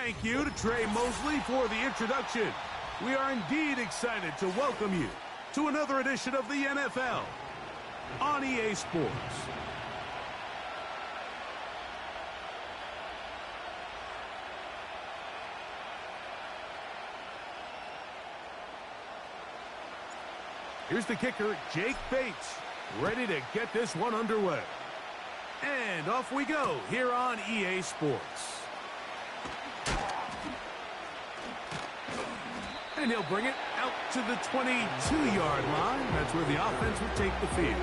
Thank you to Trey Mosley for the introduction. We are indeed excited to welcome you to another edition of the NFL on EA Sports. Here's the kicker, Jake Bates, ready to get this one underway. And off we go here on EA Sports. And he'll bring it out to the 22-yard line. That's where the offense will take the field.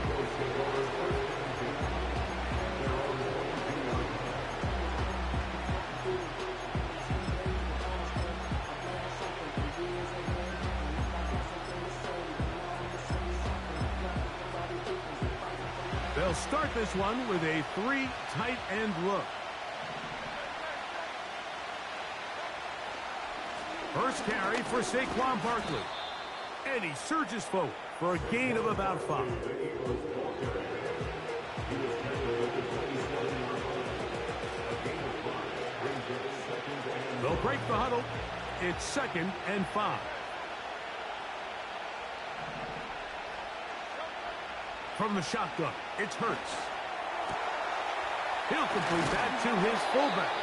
They'll start this one with a 3 tight end look. First carry for Saquon Barkley. And he surges forward for a gain of about 5. They'll break the huddle. It's 2nd and 5. From the shotgun, it's Hurts. He'll complete that to his fullback.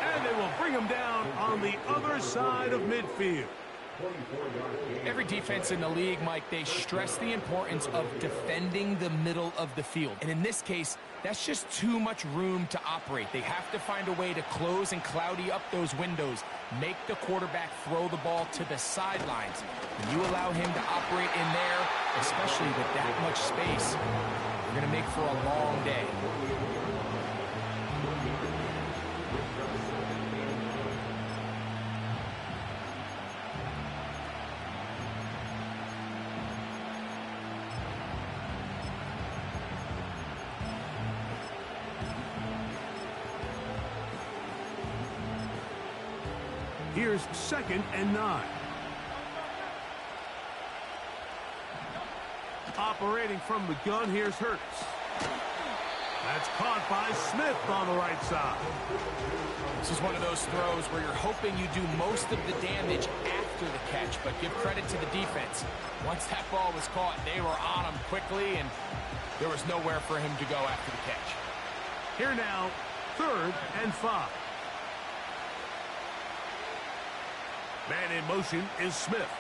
And they will bring him down on the other side of midfield. Every defense in the league, Mike, they stress the importance of defending the middle of the field. And in this case, that's just too much room to operate. They have to find a way to close and cloudy up those windows, make the quarterback throw the ball to the sidelines. When you allow him to operate in there, especially with that much space, you're going to make for a long day. Here's 2nd and 9. Operating from the gun, here's Hurts. That's caught by Smith on the right side. This is one of those throws where you're hoping you do most of the damage after the catch, but give credit to the defense. Once that ball was caught, they were on him quickly, and there was nowhere for him to go after the catch. Here now, 3rd and 5. Man in motion is Smith.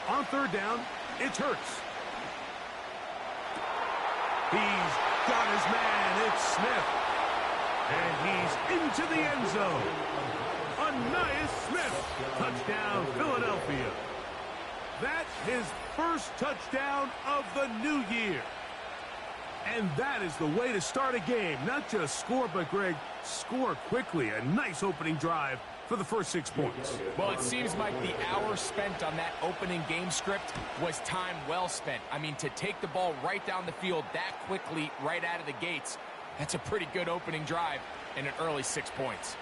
On 3rd down, it's Hurts. He's got his man, it's Smith. And he's into the end zone. Ainias Smith, touchdown Philadelphia. That's his first touchdown of the new year. And that is the way to start a game. Not just score, but Greg, score quickly. A nice opening drive for the first 6 points. Well, it seems like the hour spent on that opening game script was time well spent. I mean, to take the ball right down the field that quickly, right out of the gates, that's a pretty good opening drive and an early 6 points.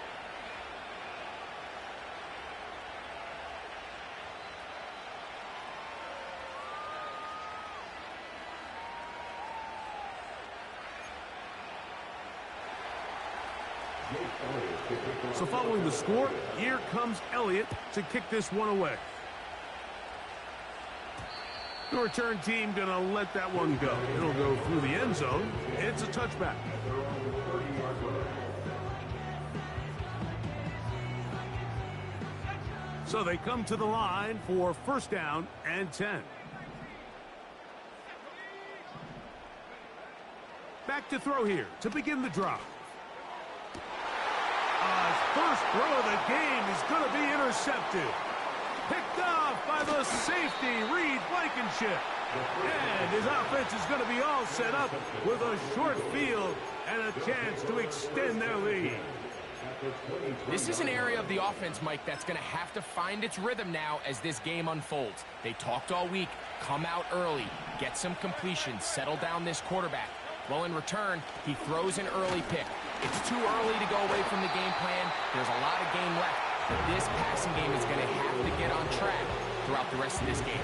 So following the score, here comes Elliott to kick this one away. The return team going to let that one go. It'll go through the end zone. It's a touchback. So they come to the line for 1st down and 10. Back to throw here to begin the drive. First throw of the game is going to be intercepted. Picked off by the safety, Reed Blankenship. And his offense is going to be all set up with a short field and a chance to extend their lead. This is an area of the offense, Mike, that's going to have to find its rhythm now as this game unfolds. They talked all week, come out early, get some completions, settle down this quarterback. Well, in return, he throws an early pick. It's too early to go away from the game plan. There's a lot of game left. But this passing game is going to have to get on track throughout the rest of this game.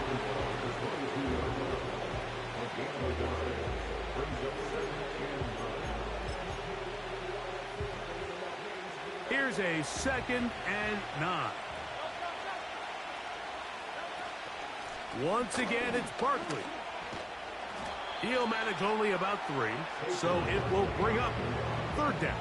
Here's a 2nd and 9. Once again, it's Barkley. He'll manage only about 3, so it will bring up 3rd down.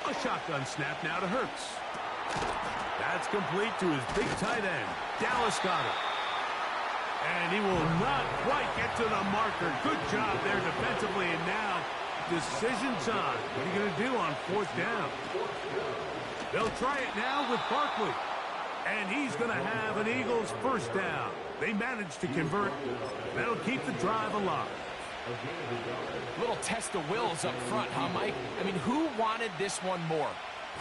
A shotgun snap now to Hurts. That's complete to his big tight end. Dallas got it. And he will not quite get to the marker. Good job there defensively. And now, decision time. What are you going to do on 4th down? They'll try it now with Barkley. And he's going to have an Eagles 1st down. They managed to convert. That'll keep the drive alive. Little test of wills up front, huh, Mike? I mean, who wanted this one more?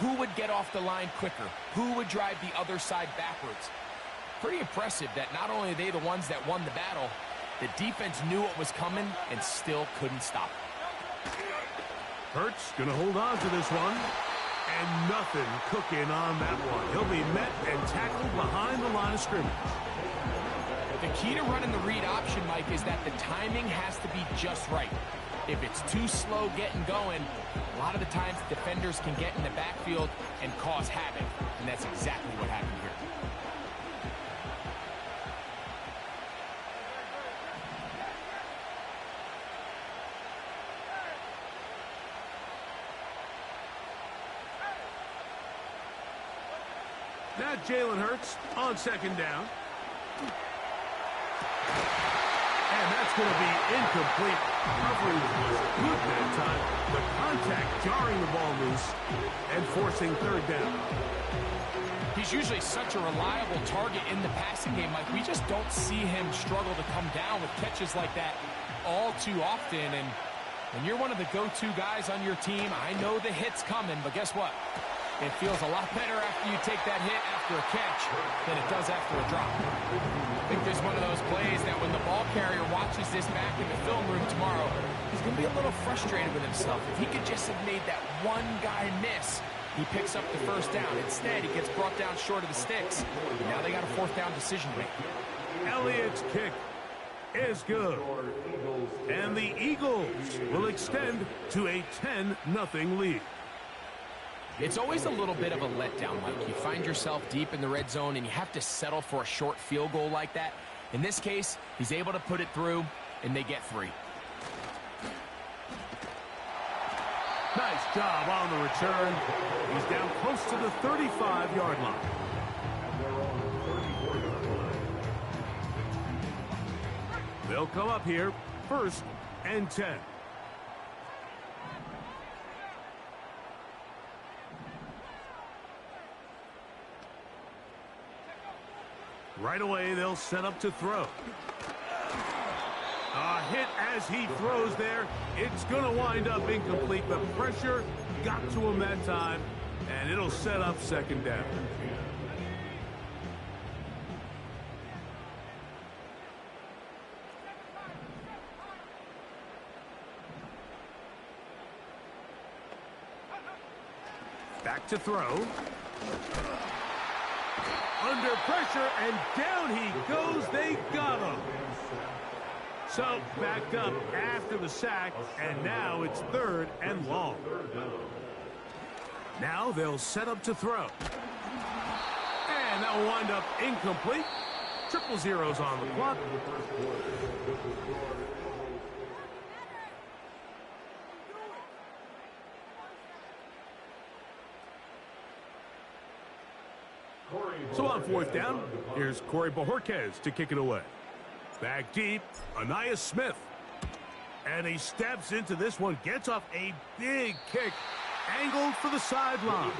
Who would get off the line quicker? Who would drive the other side backwards? Pretty impressive that not only are they the ones that won the battle, the defense knew what was coming and still couldn't stop it. Hurts going to hold on to this one. And nothing cooking on that one. He'll be met and tackled behind the line of scrimmage. The key to running the read option, Mike, is that the timing has to be just right. If it's too slow getting going, a lot of the times defenders can get in the backfield and cause havoc, and that's exactly what happened here. Now Jalen Hurts on 2nd down. And that's going to be incomplete. Coverage was good that time. The contact jarring the ball loose and forcing 3rd down. He's usually such a reliable target in the passing game. Like, we just don't see him struggle to come down with catches like that all too often. And when you're one of the go-to guys on your team, I know the hit's coming, but guess what? It feels a lot better after you take that hit after a catch than it does after a drop. I think there's one of those plays that when the ball carrier watches this back in the film room tomorrow, he's going to be a little frustrated with himself. If he could just have made that one guy miss, he picks up the 1st down. Instead, he gets brought down short of the sticks. And now they got a 4th down decision to make. Elliott's kick is good. And the Eagles will extend to a 10-0 lead. It's always a little bit of a letdown, Mike. You find yourself deep in the red zone and you have to settle for a short field goal like that. In this case, he's able to put it through, and they get 3. Nice job on the return. He's down close to the 35-yard line. They'll come up here, 1st and 10. Right away, they'll set up to throw. A hit as he throws there. It's going to wind up incomplete. The pressure got to him that time, and it'll set up 2nd down. Back to throw. Under pressure, and down he goes. They got him. So, backed up after the sack, and now it's 3rd and long. Now they'll set up to throw. And that will wind up incomplete. 0-0's on the clock. So on 4th down, here's Corey Bojorquez to kick it away. Back deep, Anais Smith. And he steps into this one, gets off a big kick, angled for the sideline.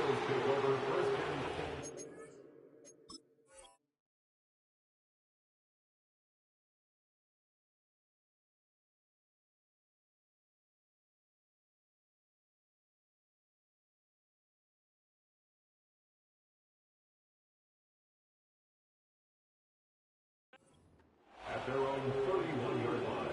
At their own 31-yard line.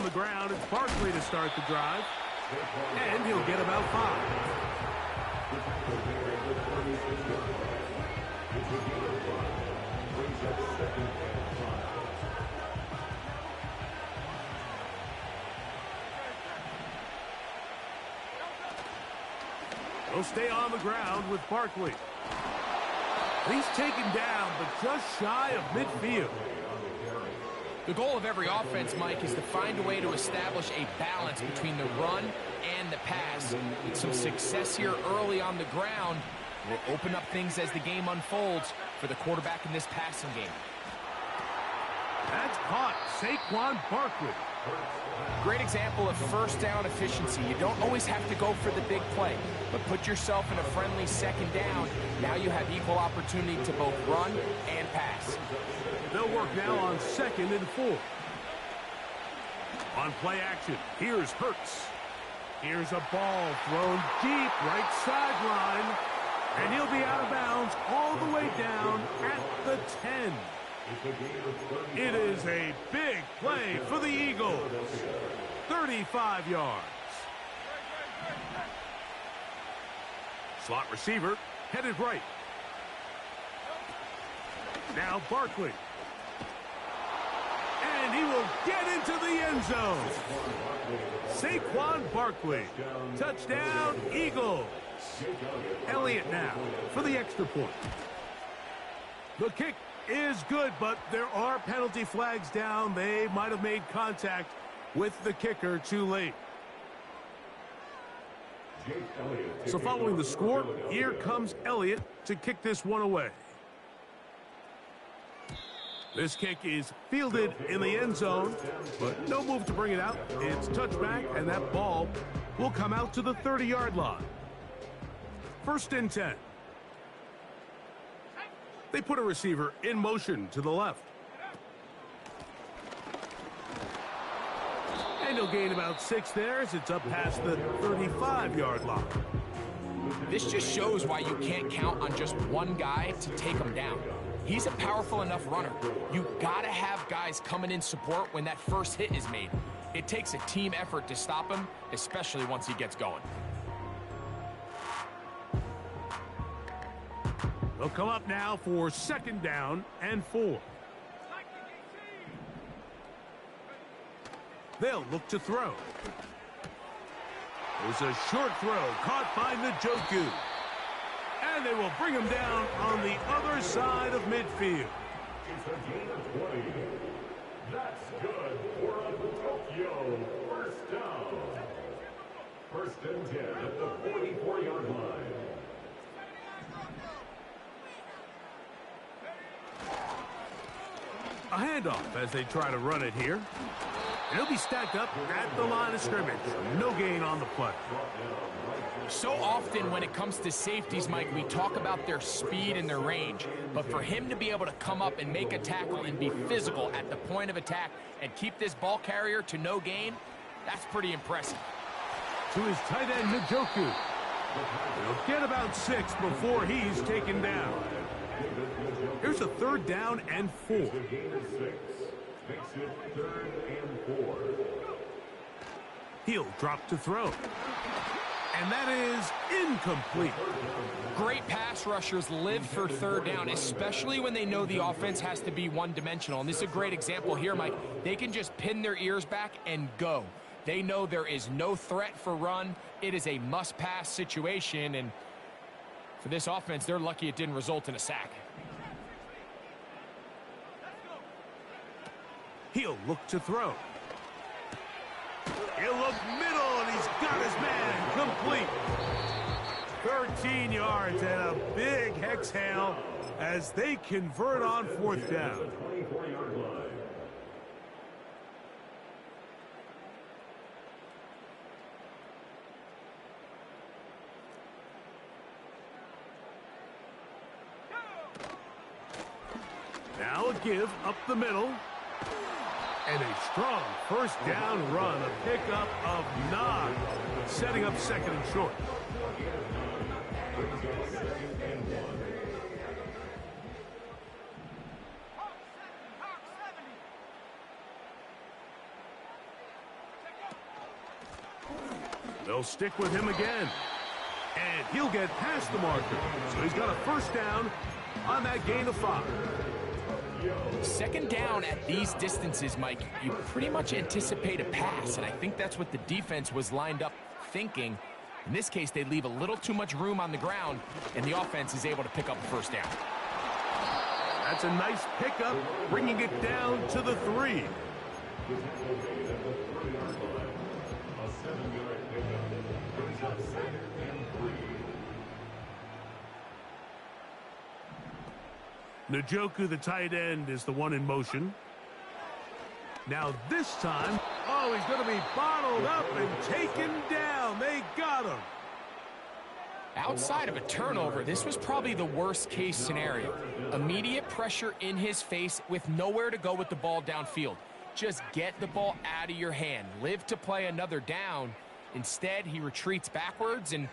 on the ground. It's Barkley to start the drive. And he'll get about 5. He'll stay on the ground with Barkley. He's taken down, but just shy of midfield. The goal of every offense, Mike, is to find a way to establish a balance between the run and the pass. With some success here early on the ground will open up things as the game unfolds for the quarterback in this passing game. That's caught. Saquon Barkley. Great example of first down efficiency. You don't always have to go for the big play, but put yourself in a friendly second down. Now you have equal opportunity to both run and pass. They'll work now on 2nd and 4. On play action, here's Hurts. Here's a ball thrown deep right sideline, and he'll be out of bounds all the way down at the 10. It is a big play for the Eagles. 35 yards. Slot receiver headed right. Now Barkley. And he will get into the end zone. Saquon Barkley. Touchdown, Eagles. Elliott now for the extra point. The kick is good, but there are penalty flags down. They might have made contact with the kicker too late. So following the score, here comes Elliott to kick this one away. This kick is fielded in the end zone, but no move to bring it out. It's touchback, and that ball will come out to the 30-yard line. 1st and 10. They put a receiver in motion to the left. And he'll gain about 6 there as it's up past the 35-yard line. This just shows why you can't count on just one guy to take him down. He's a powerful enough runner. You gotta have guys coming in support when that first hit is made. It takes a team effort to stop him, especially once he gets going. They'll come up now for 2nd down and 4. They'll look to throw. There's a short throw caught by Njoku. And they will bring him down on the other side of midfield. It's a gain of 20. That's good for a Tokyo first down. 1st and 10 at the 44-yard line. A handoff as they try to run it here. And he'll be stacked up at the line of scrimmage. No gain on the play. So often when it comes to safeties, Mike, we talk about their speed and their range. But for him to be able to come up and make a tackle and be physical at the point of attack and keep this ball carrier to no gain, that's pretty impressive. To his tight end, Njoku. He'll get about 6 before he's taken down. Here's a 3rd down and 4. It's a gain of 6. Makes it 3rd and 4. He'll drop to throw. And that is incomplete. Great pass rushers live for 3rd down, especially when they know the offense has to be one-dimensional. And this is a great example here, Mike. They can just pin their ears back and go. They know there is no threat for run. It is a must-pass situation, and for this offense, they're lucky it didn't result in a sack. He'll look to throw. He'll look middle, and he's got his man complete. 13 yards and a big exhale as they convert on 4th down. 24-yard line. Now a give up the middle. And a strong 1st down run, a pickup of 9, setting up 2nd and short. They'll stick with him again. And he'll get past the marker. So he's got a first down on that gain of 5. Second down at these distances, Mike, you pretty much anticipate a pass, and I think that's what the defense was lined up thinking. In this case, they leave a little too much room on the ground, and the offense is able to pick up a first down. That's a nice pickup, bringing it down to the 3. Njoku, the tight end, is the one in motion. Now this time, oh, he's going to be bottled up and taken down. They got him. Outside of a turnover, this was probably the worst case scenario. Immediate pressure in his face with nowhere to go with the ball downfield. Just get the ball out of your hand. Live to play another down. Instead, he retreats backwards and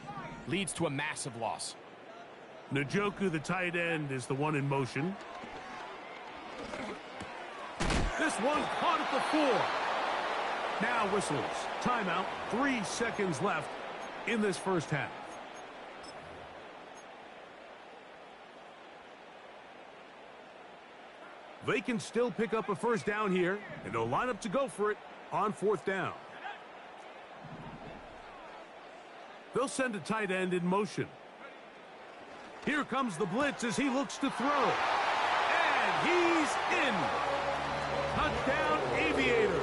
leads to a massive loss. Njoku, the tight end, is the one in motion. This one caught at the 4. Now whistles. Timeout. 3 seconds left in this first half. They can still pick up a first down here, and they'll line up to go for it on 4th down. They'll send a tight end in motion. Here comes the blitz as he looks to throw. And he's in. Touchdown, Aviators.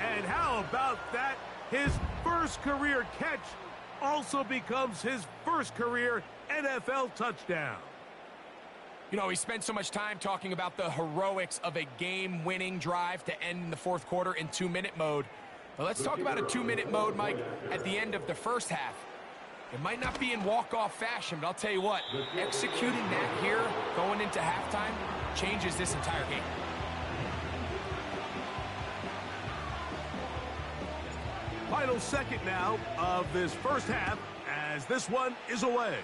And how about that? His first career catch also becomes his first career NFL touchdown. You know, we spent so much time talking about the heroics of a game-winning drive to end the 4th quarter in 2-minute mode. Well, let's talk about a 2-minute mode, Mike, at the end of the first half. It might not be in walk-off fashion, but I'll tell you what, executing that here going into halftime changes this entire game. Final second now of this first half as this one is away.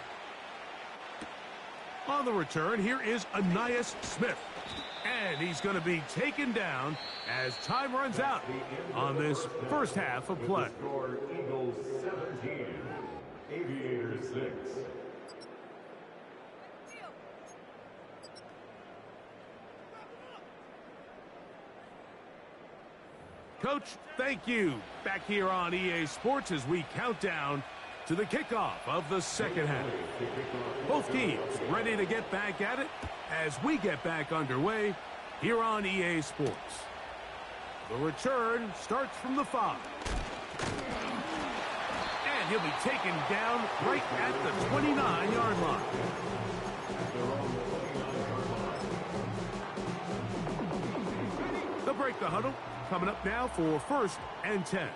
On the return, here is Ainias Smith. And he's going to be taken down as time runs out on this first half of play. Eagles 17, Aviators 6. Coach, thank you. Back here on EA Sports as we count down to the kickoff of the second half. Both teams ready to get back at it as we get back underway here on EA Sports. The return starts from the 5. And he'll be taken down right at the 29-yard line. They'll break the huddle. Coming up now for 1st and 10.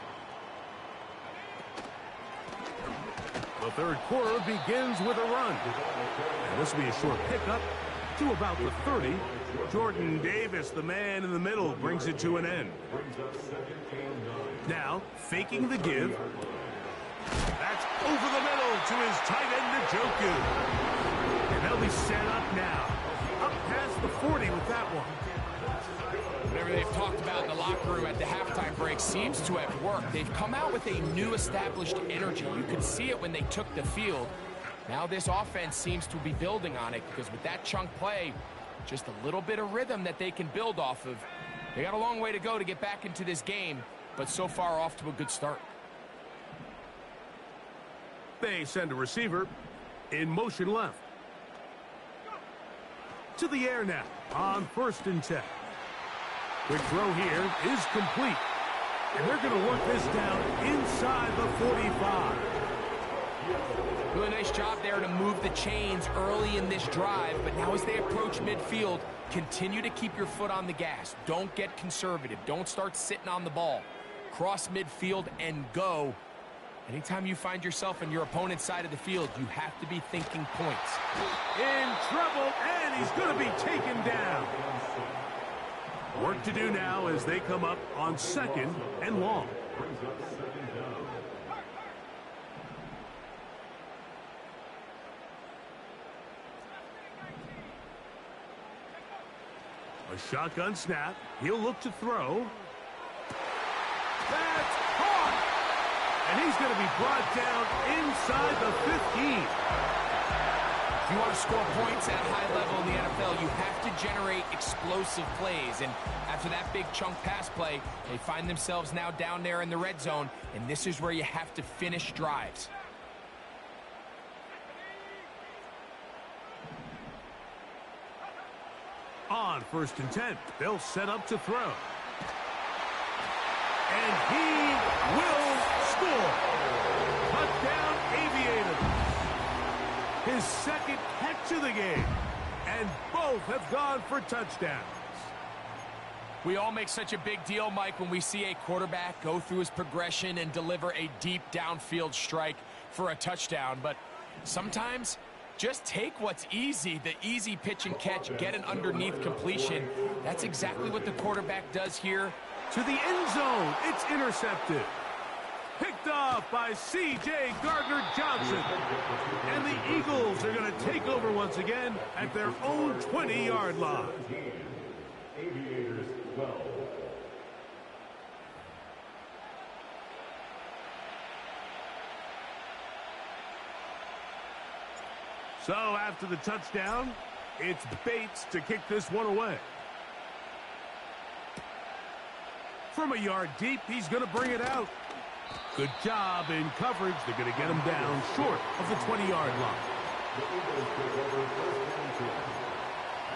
The third quarter begins with a run. And this will be a short pickup to about the 30. Jordan Davis, the man in the middle, brings it to an end. Now, faking the give. That's over the middle to his tight end, Njoku. And they'll be set up now. Up past the 40 with that one. Whatever they've talked about in the locker room at the halftime break seems to have worked. They've come out with a new established energy. You could see it when they took the field. Now this offense seems to be building on it because with that chunk play, just a little bit of rhythm that they can build off of. They got a long way to go to get back into this game, but so far off to a good start. They send a receiver in motion left. To the air now on 1st and 10. Quick throw here is complete. And they're going to work this down inside the 45. Really nice job there to move the chains early in this drive, but now as they approach midfield, continue to keep your foot on the gas. Don't get conservative. Don't start sitting on the ball. Cross midfield and go. Anytime you find yourself on your opponent's side of the field, you have to be thinking points. In trouble, and he's going to be taken down. Work to do now as they come up on 2nd and long. A shotgun snap. He'll look to throw. That's caught! And And he's going to be brought down inside the 15. If you want to score points at a high level in the NFL, you have to generate explosive plays. And after that big chunk pass play, they find themselves now down there in the red zone, and this is where you have to finish drives. On 1st and 10, they'll set up to throw. And he will score. Touchdown, Aviators. His second catch of the game. And both have gone for touchdowns. We all make such a big deal, Mike, when we see a quarterback go through his progression and deliver a deep downfield strike for a touchdown. But sometimes, just take what's easy, the easy pitch and catch, get an underneath completion. That's exactly what the quarterback does here. To the end zone, it's intercepted. Picked off by C.J. Gardner-Johnson. And the Eagles are going to take over once again at their own 20-yard line. Aviators 12. So after the touchdown, it's Bates to kick this one away. From a yard deep, he's going to bring it out. Good job in coverage. They're going to get him down short of the 20-yard line. The Eagles take over 1st and 10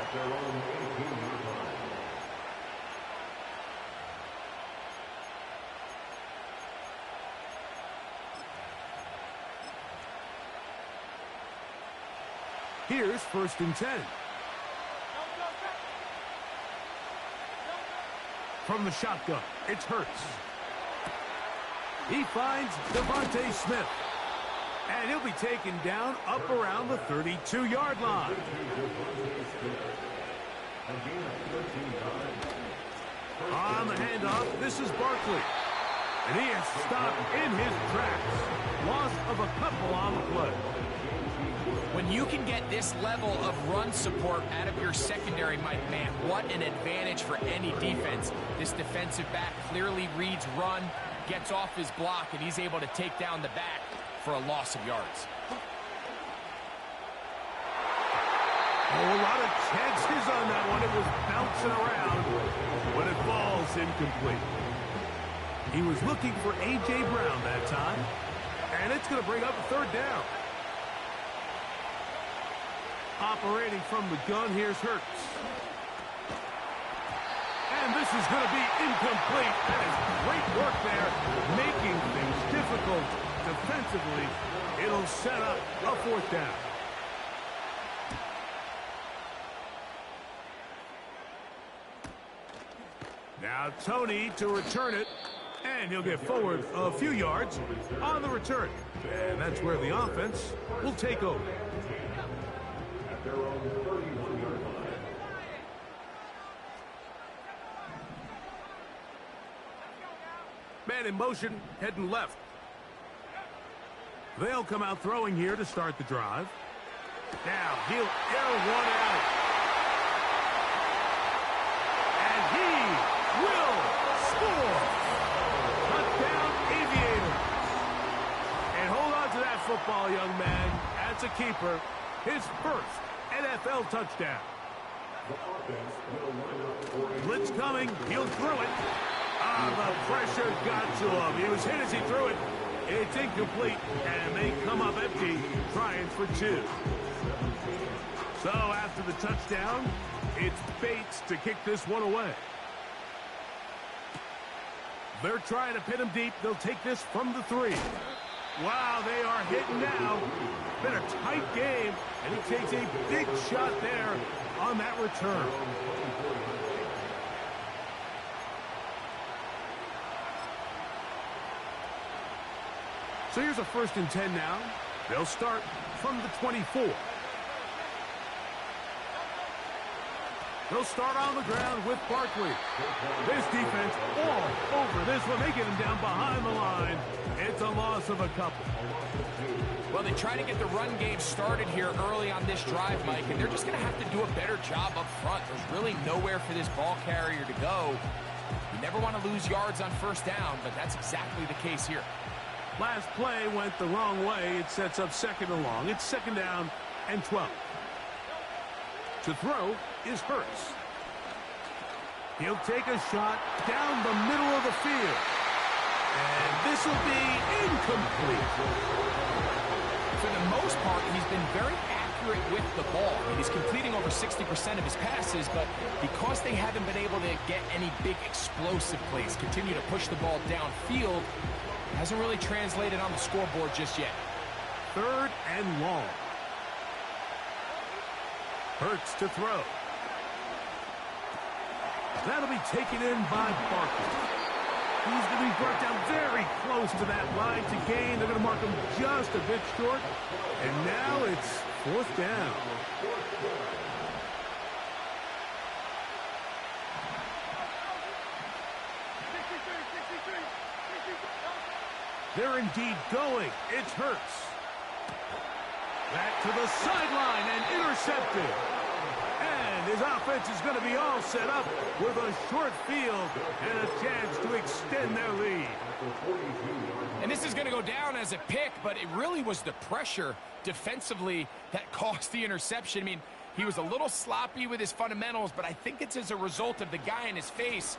at their own 18-yard line. Here's 1st and 10. From the shotgun, it's Hurts. He finds Devontae Smith. And he'll be taken down up around the 32-yard line. On the handoff, this is Barkley. And he is stopped in his tracks. Loss of a couple on the play. When you can get this level of run support out of your secondary, Mike, man, what an advantage for any defense. This defensive back clearly reads run, gets off his block, and he's able to take down the back for a loss of yards. Oh, a lot of chances on that one. It was bouncing around, but it falls incomplete. He was looking for A.J. Brown that time, and it's going to bring up a 3rd down. Operating from the gun, here's Hurts. And this is going to be incomplete. That is great work there, making things difficult defensively. It'll set up a 4th down. Now Tony to return it, and he'll get forward a few yards on the return. And that's where the offense will take over. At their own 31-yard line. Man in motion, heading left. They'll come out throwing here to start the drive. Now he'll air one out. And he will score. Touchdown, Aviators. And hold on to that football, young man. That's a keeper. His first NFL touchdown. The offense will line up for a Blitz coming. He'll throw it. The pressure got to him. He was hit as he threw it. It's incomplete, and they come up empty, trying for 2. So after the touchdown, it's Bates to kick this one away. They're trying to pin him deep. They'll take this from the 3. Wow, they are hitting now. Been a tight game, and he takes a big shot there on that return. So here's a 1st and 10 now. They'll start from the 24. They'll start on the ground with Barkley. This defense all over this one. They get him down behind the line. It's a loss of a couple. Well, they try to get the run game started here early on this drive, Mike, and they're just going to have to do a better job up front. There's really nowhere for this ball carrier to go. You never want to lose yards on 1st down, but that's exactly the case here. Last play went the wrong way. It sets up second and long. It's second down and 12. To throw is Hurts. He'll take a shot down the middle of the field. And this will be incomplete. For the most part, he's been very accurate with the ball. He's completing over 60% of his passes, but because they haven't been able to get any big explosive plays, continue to push the ball downfield, hasn't really translated on the scoreboard just yet. Third and long. Hurts to throw. That'll be taken in by Barkley. He's going to be brought down very close to that line to gain. They're going to mark him just a bit short. And now it's fourth down. They're indeed going. It's Hurts. Back to the sideline and intercepted. And his offense is going to be all set up with a short field and a chance to extend their lead. And this is going to go down as a pick, but it really was the pressure defensively that caused the interception. I mean, he was a little sloppy with his fundamentals, but I think it's as a result of the guy in his face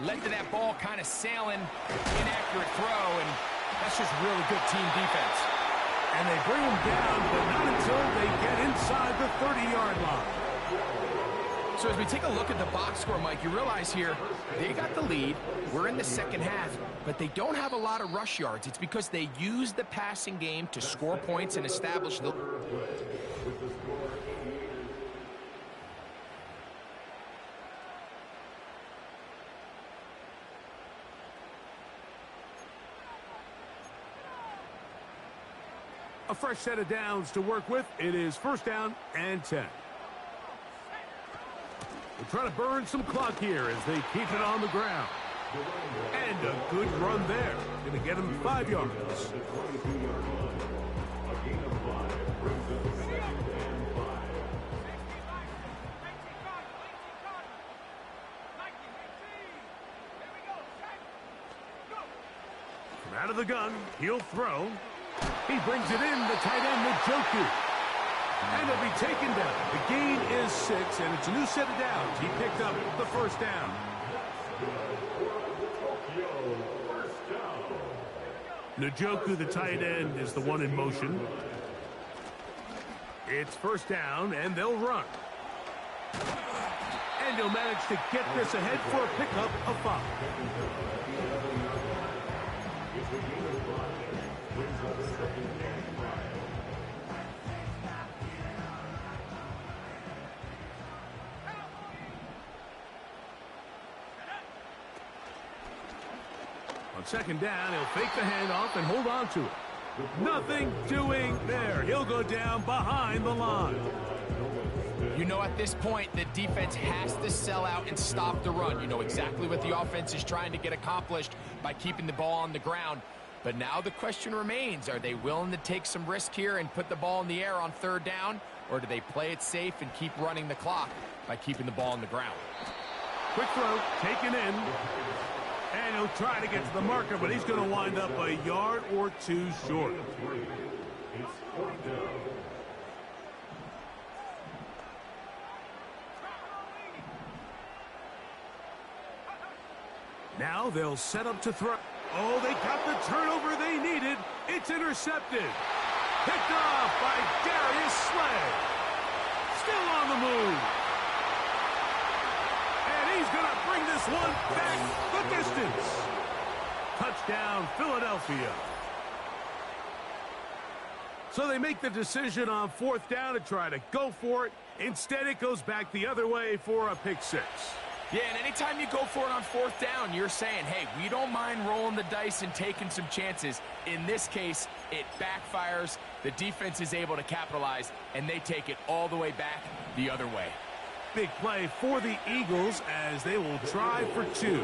led to that ball kind of sailing, inaccurate throw, and that's just really good team defense. And they bring him down, but not until they get inside the 30-yard line. So as we take a look at the box score, Mike, you realize here they got the lead. We're in the second half, but they don't have a lot of rush yards. It's because they use the passing game to score points and establish the... A fresh set of downs to work with. It is first down and 10. They're trying to burn some clock here as they keep it on the ground. And a good run there. Going to get him 5 yards. From out of the gun, he'll throw. He brings it in, the tight end, Njoku. And he'll be taken down. The gain is 6, and it's a new set of downs. He picked up the first down. Njoku, the tight end, is the one in motion. It's first down, and they'll run. And he'll manage to get this ahead for a pickup of 5. On second down, he'll fake the handoff and hold on to it. Nothing doing there. He'll go down behind the line. You know, at this point, the defense has to sell out and stop the run. You know exactly what the offense is trying to get accomplished by keeping the ball on the ground. But now the question remains, are they willing to take some risk here and put the ball in the air on third down? Or do they play it safe and keep running the clock by keeping the ball on the ground? Quick throw, taken in. And he'll try to get to the marker, but he's going to wind up a yard or 2 short. Now they'll set up to throw. Oh, they got the turnover they needed. It's intercepted. Picked off by Darius Slay. Still on the move. And he's going to bring this one back the distance. Touchdown, Philadelphia. So they make the decision on fourth down to try to go for it. Instead, it goes back the other way for a pick 6. Yeah, and anytime you go for it on fourth down, you're saying, hey, we don't mind rolling the dice and taking some chances. In this case, it backfires. The defense is able to capitalize, and they take it all the way back the other way. Big play for the Eagles as they will try for 2.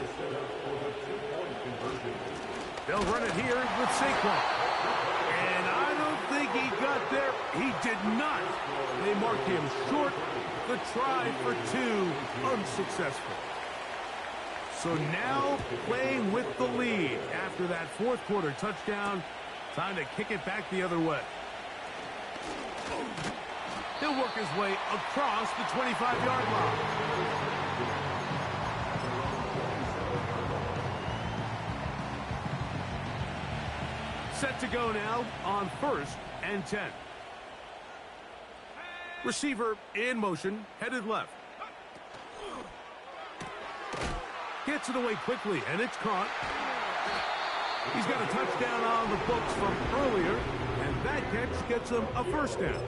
They'll run it here with Saquon. And I don't think he got there. He did not. They marked him short. The try for 2 unsuccessful. So now playing with the lead after that fourth quarter touchdown, Time to kick it back the other way. He'll work his way across the 25-yard line. Set to go now on 1st and 10. Receiver in motion, headed left. Gets it away quickly, and it's caught. He's got a touchdown on the books from earlier, and that catch gets him a first down.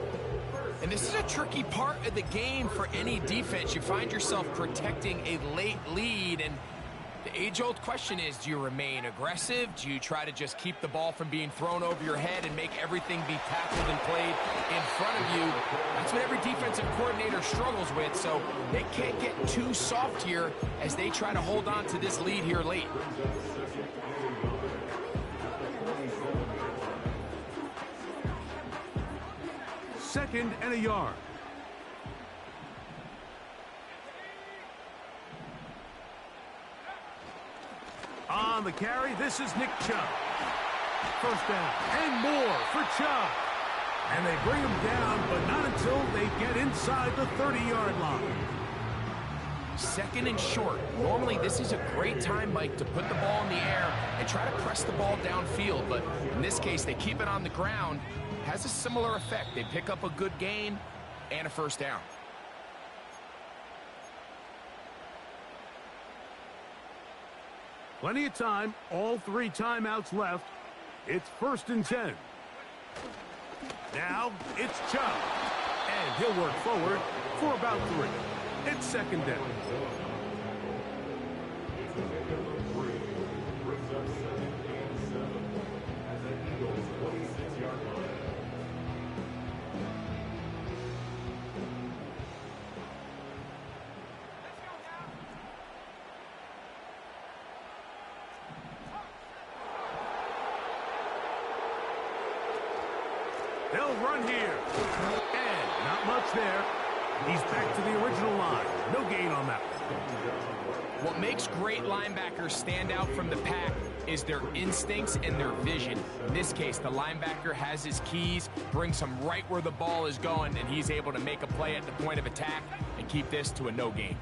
And this is a tricky part of the game for any defense. You find yourself protecting a late lead, and the age-old question is, do you remain aggressive? Do you try to just keep the ball from being thrown over your head and make everything be tackled and played in front of you? That's what every defensive coordinator struggles with, so they can't get too soft here as they try to hold on to this lead here late. Second and a yard. On the carry, this is Nick Chubb. First down and more for Chubb. And they bring him down, but not until they get inside the 30-yard line. Second and short. Normally, this is a great time, Mike, to put the ball in the air and try to press the ball downfield. But in this case, they keep it on the ground. Has a similar effect. They pick up a good gain and a first down. Plenty of time, all 3 timeouts left. It's 1st and 10. Now it's Chubb, and he'll work forward for about 3. It's 2nd down. They'll run here. And not much there. He's back to the original line. No gain on that one. What makes great linebackers stand out from the pack is their instincts and their vision. In this case, the linebacker has his keys, brings him right where the ball is going, and he's able to make a play at the point of attack and keep this to a no gain.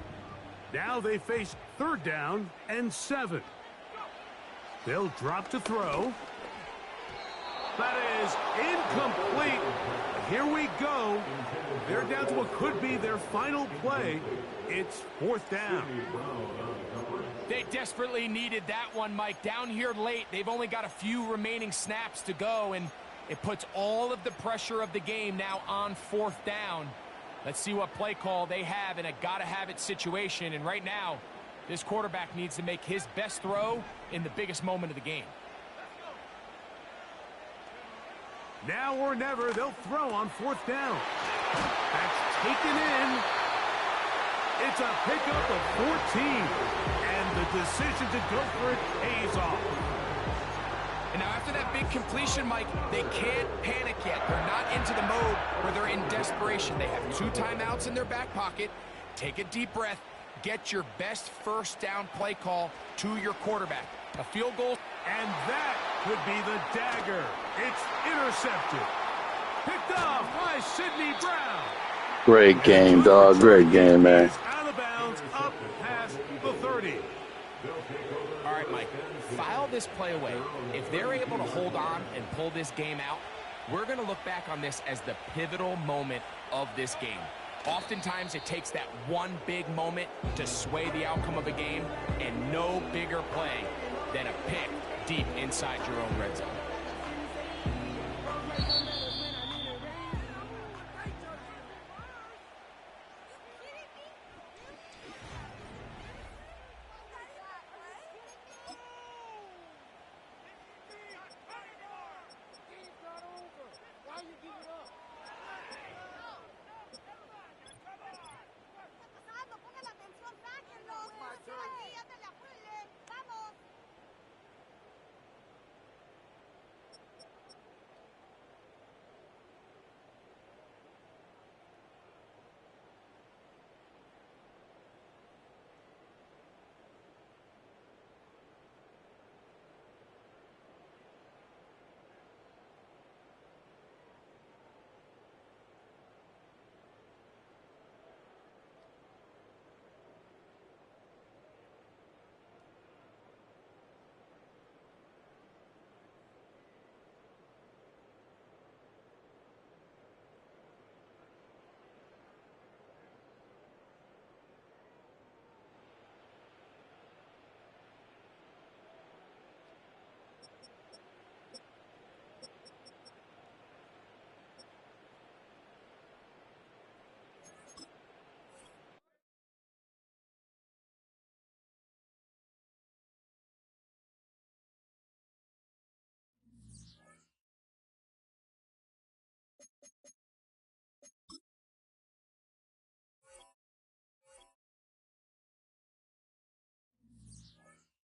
Now they face 3rd down and 7. They'll drop to throw. That is incomplete. Here we go. They're down to what could be their final play. It's 4th down. They desperately needed that one, Mike. Down here late, they've only got a few remaining snaps to go, and it puts all of the pressure of the game now on 4th down. Let's see what play call they have in a gotta-have-it situation, and right now, this quarterback needs to make his best throw in the biggest moment of the game. Now or never, they'll throw on 4th down. That's taken in. It's a pickup of 14. And the decision to go for it pays off. And now after that big completion, Mike, they can't panic yet. They're not into the mode where they're in desperation. They have 2 timeouts in their back pocket. Take a deep breath. Get your best first down play call to your quarterback. A field goal. And that could be the dagger. It's intercepted. Picked off by Sidney Brown. Great game, dog. Great game, man. Out of bounds, up past the 30. All right, Mike, file this play away. If they're able to hold on and pull this game out, we're going to look back on this as the pivotal moment of this game. Oftentimes, it takes that one big moment to sway the outcome of a game, and no bigger play than a pick deep inside your own red zone.